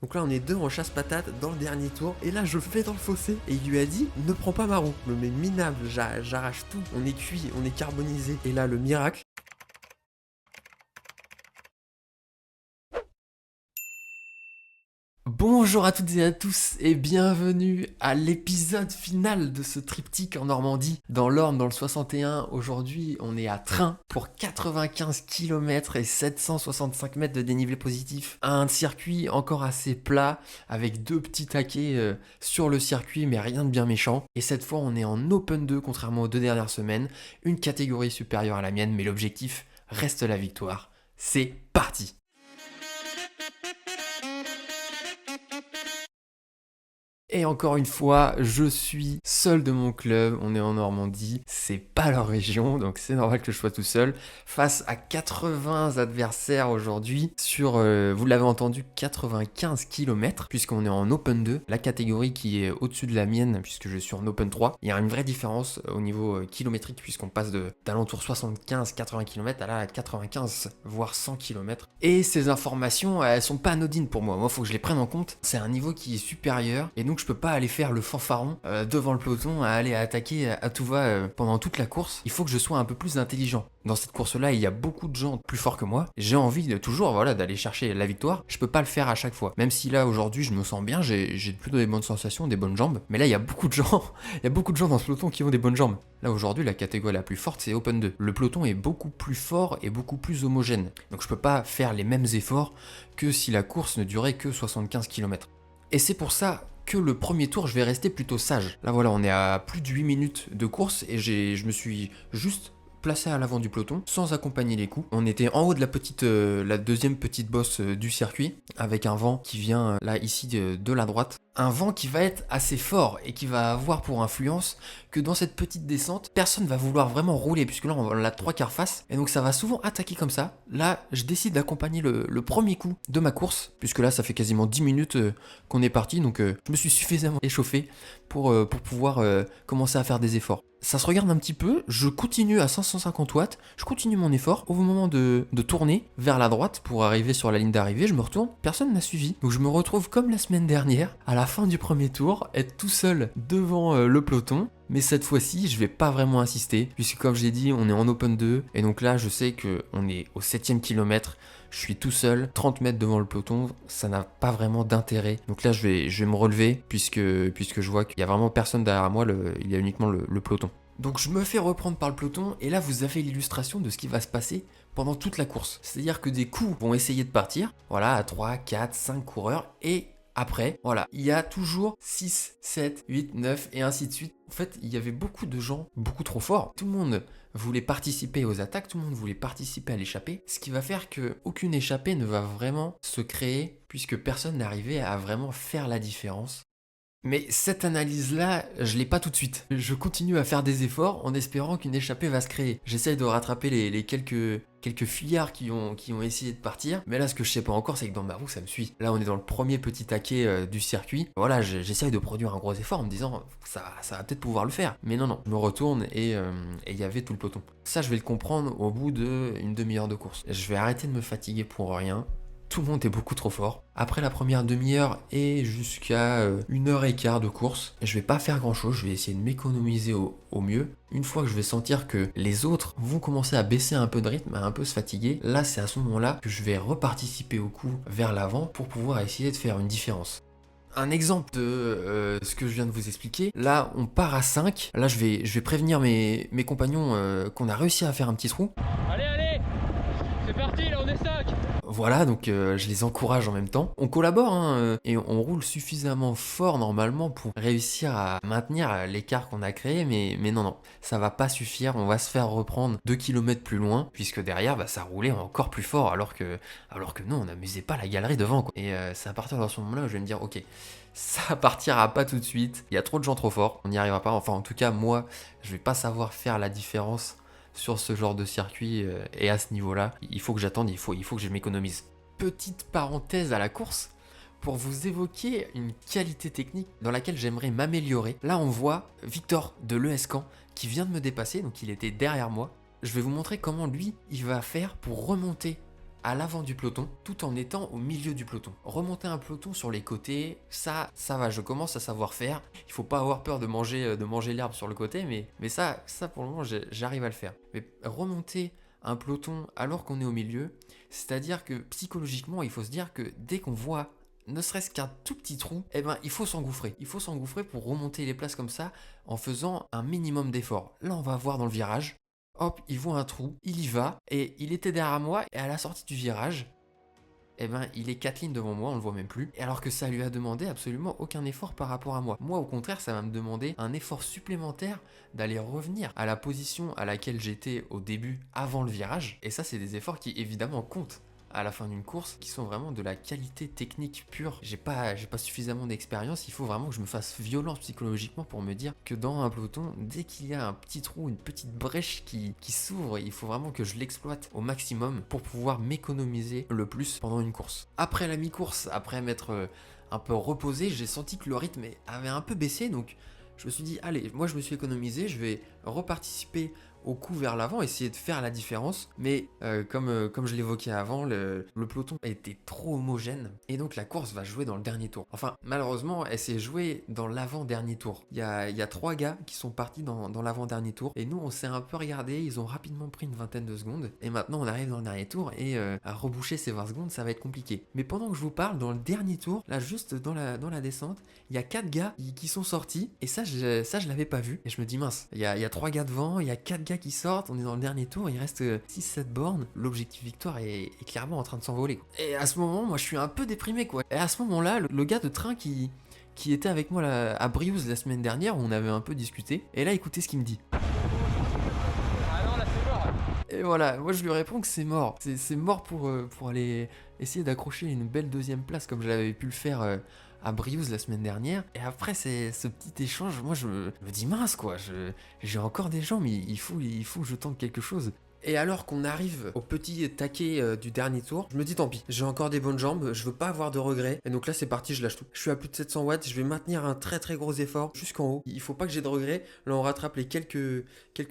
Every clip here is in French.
Donc là, on est deux en chasse-patate dans le dernier tour. Et là, je fais dans le fossé. Et il lui a dit, ne prends pas ma roue. Je me mets minable, j'arrache tout. On est cuit, on est carbonisé. Et là, le miracle. Bonjour à toutes et à tous et bienvenue à l'épisode final de ce triptyque en Normandie, dans l'Orne, dans le 61. Aujourd'hui, on est à Train pour 95 km et 765 mètres de dénivelé positif. Un circuit encore assez plat, avec deux petits taquets sur le circuit, mais rien de bien méchant. Et cette fois, on est en Open 2, contrairement aux deux dernières semaines. Une catégorie supérieure à la mienne, mais l'objectif reste la victoire. C'est parti! Et encore une fois, je suis seul de mon club, on est en Normandie, c'est pas leur région, donc c'est normal que je sois tout seul, face à 80 adversaires aujourd'hui, sur, vous l'avez entendu, 95 km, puisqu'on est en Open 2, la catégorie qui est au-dessus de la mienne, puisque je suis en Open 3. Il y a une vraie différence au niveau kilométrique, puisqu'on passe d'alentour 75-80 km à là 95, voire 100 km. Et ces informations, elles sont pas anodines pour moi, faut que je les prenne en compte, c'est un niveau qui est supérieur, et donc je peux pas aller faire le fanfaron devant le peloton, à aller attaquer à tout va pendant toute la course. Il faut que je sois un peu plus intelligent. Dans cette course-là, il y a beaucoup de gens plus forts que moi. J'ai envie de toujours d'aller chercher la victoire. Je peux pas le faire à chaque fois. Même si là, aujourd'hui, je me sens bien, j'ai plutôt des bonnes sensations, des bonnes jambes. Mais là, il y a beaucoup de gens, il y a beaucoup de gens dans ce peloton qui ont des bonnes jambes. Là, aujourd'hui, la catégorie la plus forte, c'est Open 2. Le peloton est beaucoup plus fort et beaucoup plus homogène. Donc je peux pas faire les mêmes efforts que si la course ne durait que 75 km. Et c'est pour ça que le premier tour, je vais rester plutôt sage. Là voilà, on est à plus de 8 minutes de course et je me suis juste placé à l'avant du peloton sans accompagner les coups. On était en haut de la deuxième petite bosse du circuit avec un vent qui vient là ici de la droite. Un vent qui va être assez fort et qui va avoir pour influence que dans cette petite descente, personne va vouloir vraiment rouler puisque là on l'a 3/4 face et donc ça va souvent attaquer comme ça. Là, je décide d'accompagner le premier coup de ma course puisque là ça fait quasiment 10 minutes qu'on est parti donc je me suis suffisamment échauffé pour pouvoir commencer à faire des efforts. Ça se regarde un petit peu, je continue à 550 watts, je continue mon effort. Au moment de tourner vers la droite pour arriver sur la ligne d'arrivée, je me retourne, personne n'a suivi. Donc je me retrouve comme la semaine dernière, à la fin du premier tour, être tout seul devant le peloton. Mais cette fois-ci, je vais pas vraiment insister, puisque comme je l'ai dit, on est en Open 2, et donc là, je sais qu'on est au 7ème kilomètre, je suis tout seul, 30 mètres devant le peloton, ça n'a pas vraiment d'intérêt. Donc là, je vais me relever, puisque je vois qu'il y a vraiment personne derrière moi, il y a uniquement le peloton. Donc je me fais reprendre par le peloton, et là, vous avez l'illustration de ce qui va se passer pendant toute la course. C'est-à-dire que des coups vont essayer de partir, voilà, à 3, 4, 5 coureurs, et après, voilà, il y a toujours 6, 7, 8, 9 et ainsi de suite. En fait, il y avait beaucoup de gens, beaucoup trop forts. Tout le monde voulait participer aux attaques, tout le monde voulait participer à l'échappée, ce qui va faire qu'aucune échappée ne va vraiment se créer puisque personne n'arrivait à vraiment faire la différence. Mais cette analyse-là, je l'ai pas tout de suite. Je continue à faire des efforts en espérant qu'une échappée va se créer. J'essaye de rattraper les quelques fuyards qui ont essayé de partir. Mais là, ce que je sais pas encore, c'est que dans ma roue, ça me suit. Là, on est dans le premier petit taquet du circuit. Voilà, j'essaye de produire un gros effort en me disant, ça va peut-être pouvoir le faire. Mais non, je me retourne et il y avait tout le peloton. Ça, je vais le comprendre au bout d'une demi-heure de course. Je vais arrêter de me fatiguer pour rien. Tout le monde est beaucoup trop fort. Après la première demi-heure et jusqu'à 1h15 de course, je vais pas faire grand chose, je vais essayer de m'économiser au mieux. Une fois que je vais sentir que les autres vont commencer à baisser un peu de rythme, à un peu se fatiguer, là c'est à ce moment-là que je vais reparticiper au coup vers l'avant pour pouvoir essayer de faire une différence. Un exemple de ce que je viens de vous expliquer, là on part à 5, là je vais prévenir mes compagnons qu'on a réussi à faire un petit trou. Allez, c'est parti, là on est 5. Voilà, donc je les encourage en même temps. On collabore et on roule suffisamment fort normalement pour réussir à maintenir l'écart qu'on a créé, mais non, ça va pas suffire, on va se faire reprendre 2 km plus loin, puisque derrière ça roulait encore plus fort, alors que non, on n'amusait pas la galerie devant, quoi. Et c'est à partir de ce moment-là où je vais me dire, ok, ça partira pas tout de suite, il y a trop de gens trop forts, on n'y arrivera pas, enfin en tout cas moi, je vais pas savoir faire la différence sur ce genre de circuit et à ce niveau-là, il faut que j'attende, il faut que je m'économise. Petite parenthèse à la course, pour vous évoquer une qualité technique dans laquelle j'aimerais m'améliorer. Là, on voit Victor de l'ES Caen qui vient de me dépasser, donc il était derrière moi. Je vais vous montrer comment lui, il va faire pour remonter à l'avant du peloton tout en étant au milieu du peloton. Remonter un peloton sur les côtés, ça va, je commence à savoir faire. Il faut pas avoir peur de manger l'herbe sur le côté, mais ça pour le moment j'arrive à le faire. Mais remonter un peloton alors qu'on est au milieu, c'est-à-dire que psychologiquement il faut se dire que dès qu'on voit ne serait-ce qu'un tout petit trou, eh ben il faut s'engouffrer. Il faut s'engouffrer pour remonter les places comme ça en faisant un minimum d'efforts. Là on va voir dans le virage, hop, il voit un trou, il y va, et il était derrière moi, et à la sortie du virage, eh ben, il est 4 lignes devant moi, on le voit même plus, alors que ça lui a demandé absolument aucun effort par rapport à moi. Moi, au contraire, ça va me demander un effort supplémentaire d'aller revenir à la position à laquelle j'étais au début, avant le virage, et ça, c'est des efforts qui, évidemment, comptent à la fin d'une course, qui sont vraiment de la qualité technique pure. J'ai pas suffisamment d'expérience, il faut vraiment que je me fasse violence psychologiquement pour me dire que dans un peloton, dès qu'il y a un petit trou, une petite brèche qui s'ouvre, il faut vraiment que je l'exploite au maximum pour pouvoir m'économiser le plus pendant une course. Après la mi-course, après m'être un peu reposé, j'ai senti que le rythme avait un peu baissé, donc je me suis dit, allez, moi je me suis économisé, je vais reparticiper au coup vers l'avant, essayer de faire la différence, mais comme je l'évoquais avant, le peloton était trop homogène, et donc la course va jouer dans le dernier tour. Enfin, malheureusement, elle s'est jouée dans l'avant-dernier tour. Il y a 3 gars qui sont partis dans l'avant-dernier tour, et nous on s'est un peu regardé, ils ont rapidement pris une vingtaine de secondes, et maintenant on arrive dans le dernier tour, et à reboucher ces 20 secondes, ça va être compliqué. Mais pendant que je vous parle, dans le dernier tour, là juste dans la descente, il y a 4 gars qui sont sortis, et ça je l'avais pas vu, et je me dis mince, il y a 3 gars devant, il y a 4 gars qui sortent, on est dans le dernier tour, il reste 6-7 bornes, l'objectif victoire est clairement en train de s'envoler. Et à ce moment, moi je suis un peu déprimé quoi. Et à ce moment-là, le gars de train qui était avec moi à Briouze la semaine dernière, où on avait un peu discuté, et là écoutez ce qu'il me dit. Ah non, là c'est mort. Et voilà, moi je lui réponds que c'est mort. C'est mort pour aller essayer d'accrocher une belle deuxième place comme j'avais pu le faire à Briouze la semaine dernière. Et après ce petit échange, moi je me dis mince quoi, j'ai encore des jambes, mais il faut que je tente quelque chose. Et alors qu'on arrive au petit taquet du dernier tour, je me dis tant pis, j'ai encore des bonnes jambes, je veux pas avoir de regrets. Et donc là c'est parti, je lâche tout. Je suis à plus de 700 watts, je vais maintenir un très très gros effort jusqu'en haut. Il faut pas que j'ai de regrets. Là on rattrape les quelques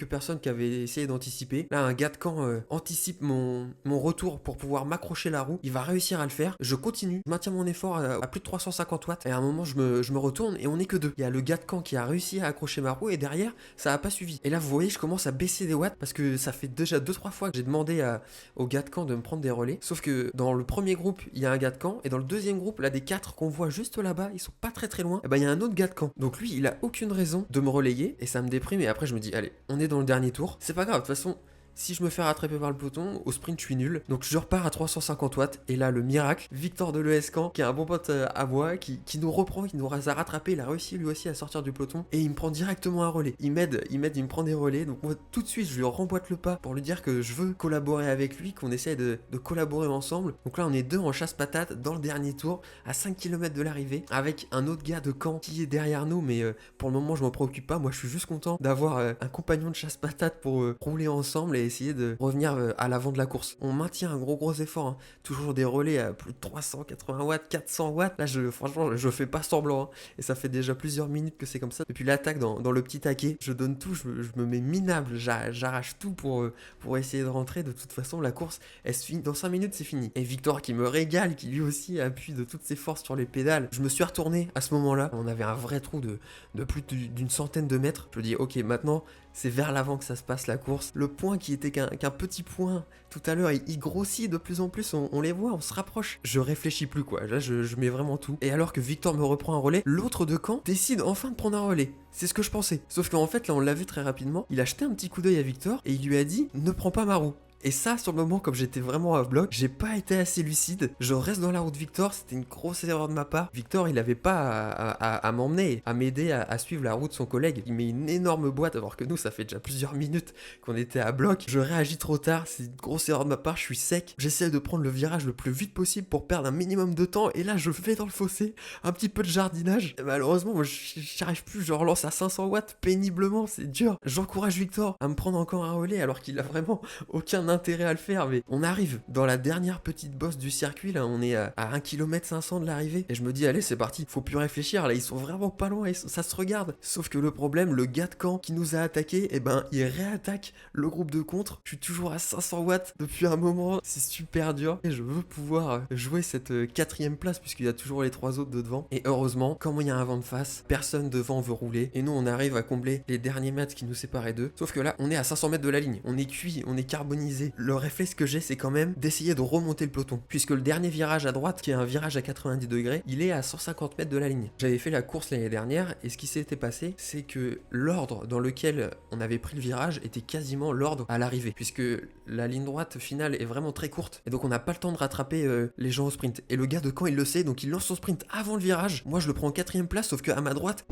personnes qui avaient essayé d'anticiper. Là un gars de camp anticipe mon retour pour pouvoir m'accrocher la roue. Il va réussir à le faire. Je continue, je maintiens mon effort à plus de 350 watts. Et à un moment je me retourne et on est que 2. Il y a le gars de camp qui a réussi à accrocher ma roue et derrière ça a pas suivi. Et là vous voyez je commence à baisser des watts parce que ça fait déjà 2-3 fois que j'ai demandé au gars de camp de me prendre des relais. Sauf que dans le premier groupe, il y a un gars de camp. Et dans le deuxième groupe, là, des 4 qu'on voit juste là-bas, ils sont pas très très loin. Et ben, il y a un autre gars de camp. Donc lui, il a aucune raison de me relayer. Et ça me déprime. Et après, je me dis, allez, on est dans le dernier tour. C'est pas grave, de toute façon. Si je me fais rattraper par le peloton, au sprint je suis nul. Donc je repars à 350 watts. Et là, le miracle, Victor de l'ES-Camp, qui est un bon pote à moi, qui nous reprend, qui nous a rattrapé. Il a réussi lui aussi à sortir du peloton. Et il me prend directement un relais. Il m'aide, il me prend des relais. Donc moi, tout de suite, je lui remboîte le pas pour lui dire que je veux collaborer avec lui, qu'on essaie de collaborer ensemble. Donc là, on est 2 en chasse-patate dans le dernier tour, à 5 km de l'arrivée, avec un autre gars de camp qui est derrière nous. Mais pour le moment, je m'en préoccupe pas. Moi, je suis juste content d'avoir un compagnon de chasse-patate pour rouler ensemble et essayer de revenir à l'avant de la course. On maintient un gros effort, hein. Toujours des relais à plus de 380 watts, 400 watts. Là, franchement, je fais pas semblant, hein. Et ça fait déjà plusieurs minutes que c'est comme ça. Depuis l'attaque dans le petit taquet, je donne tout, je me mets minable, j'arrache tout pour essayer de rentrer. De toute façon, la course, elle se finit dans 5 minutes, c'est fini. Et Victor qui me régale, qui lui aussi appuie de toutes ses forces sur les pédales. Je me suis retourné à ce moment-là. On avait un vrai trou de plus d'une centaine de mètres. Je me dis, ok, maintenant, c'est vers l'avant que ça se passe la course. Le point qui était qu'un petit point tout à l'heure, il grossit de plus en plus, on les voit, on se rapproche. Je réfléchis plus quoi, là je mets vraiment tout. Et alors que Victor me reprend un relais, l'autre de camp décide enfin de prendre un relais. C'est ce que je pensais. Sauf qu'en fait là on l'a vu très rapidement, il a jeté un petit coup d'œil à Victor et il lui a dit ne prends pas ma roue. Et ça, sur le moment, comme j'étais vraiment à bloc, j'ai pas été assez lucide. Je reste dans la roue de Victor, c'était une grosse erreur de ma part. Victor, il avait pas à m'emmener, à m'aider à suivre la roue de son collègue. Il met une énorme boîte, alors que nous, ça fait déjà plusieurs minutes qu'on était à bloc. Je réagis trop tard, c'est une grosse erreur de ma part, je suis sec. J'essaie de prendre le virage le plus vite possible pour perdre un minimum de temps. Et là, je vais dans le fossé, un petit peu de jardinage. Et malheureusement, moi, j'arrive plus, je relance à 500 watts péniblement, c'est dur. J'encourage Victor à me prendre encore un relais, alors qu'il a vraiment aucun aucun intérêt à le faire, mais on arrive dans la dernière petite bosse du circuit, là, on est à 1 km 500 de l'arrivée, et je me dis, allez, c'est parti, faut plus réfléchir, là, ils sont vraiment pas loin, ça se regarde. Sauf que le problème, le gars de camp qui nous a attaqué, eh ben, il réattaque le groupe de contre. Je suis toujours à 500 watts depuis un moment, c'est super dur, et je veux pouvoir jouer cette 4ème place, puisqu'il y a toujours les 3 autres de devant. Et heureusement, comme il y a un vent de face, personne devant veut rouler, et nous, on arrive à combler les derniers mètres qui nous séparaient d'eux. Sauf que là, on est à 500 mètres de la ligne, on est cuit, on est carbonisé. Le réflexe que j'ai, c'est quand même d'essayer de remonter le peloton, puisque le dernier virage à droite, qui est un virage à 90 degrés, il est à 150 mètres de la ligne. J'avais fait la course l'année dernière, et ce qui s'était passé, c'est que l'ordre dans lequel on avait pris le virage était quasiment l'ordre à l'arrivée, puisque la ligne droite finale est vraiment très courte, et donc on n'a pas le temps de rattraper les gens au sprint. Et le gars de camp, il le sait, donc il lance son sprint avant le virage. Moi, je le prends en 4ème place, sauf qu'à ma droite,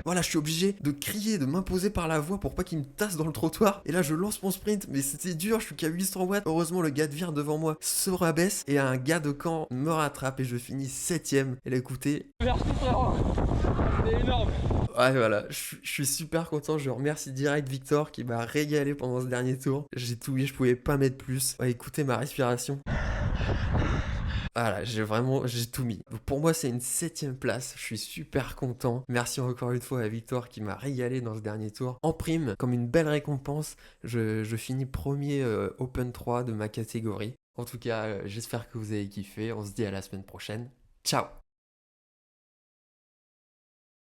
voilà, je suis obligé de crier, de m'imposer par la voix pour pas qu'il me tasse dans le trottoir. Et là, je lance mon sprint, mais c'était dur, je suis qu'à 800 watts. Heureusement, le gars de vire devant moi se rabaisse et un gars de camp me rattrape et je finis 7ème. Et là, écoutez... Merci frérot. C'est énorme. Ouais, voilà, je suis super content. Je remercie direct Victor qui m'a régalé pendant ce dernier tour. J'ai tout mis, je pouvais pas mettre plus. Ouais, écoutez ma respiration. Voilà, j'ai tout mis. Donc pour moi, c'est une 7ème place. Je suis super content. Merci encore une fois à Victor qui m'a régalé dans ce dernier tour. En prime, comme une belle récompense, je finis premier Open 3 de ma catégorie. En tout cas, j'espère que vous avez kiffé. On se dit à la semaine prochaine. Ciao!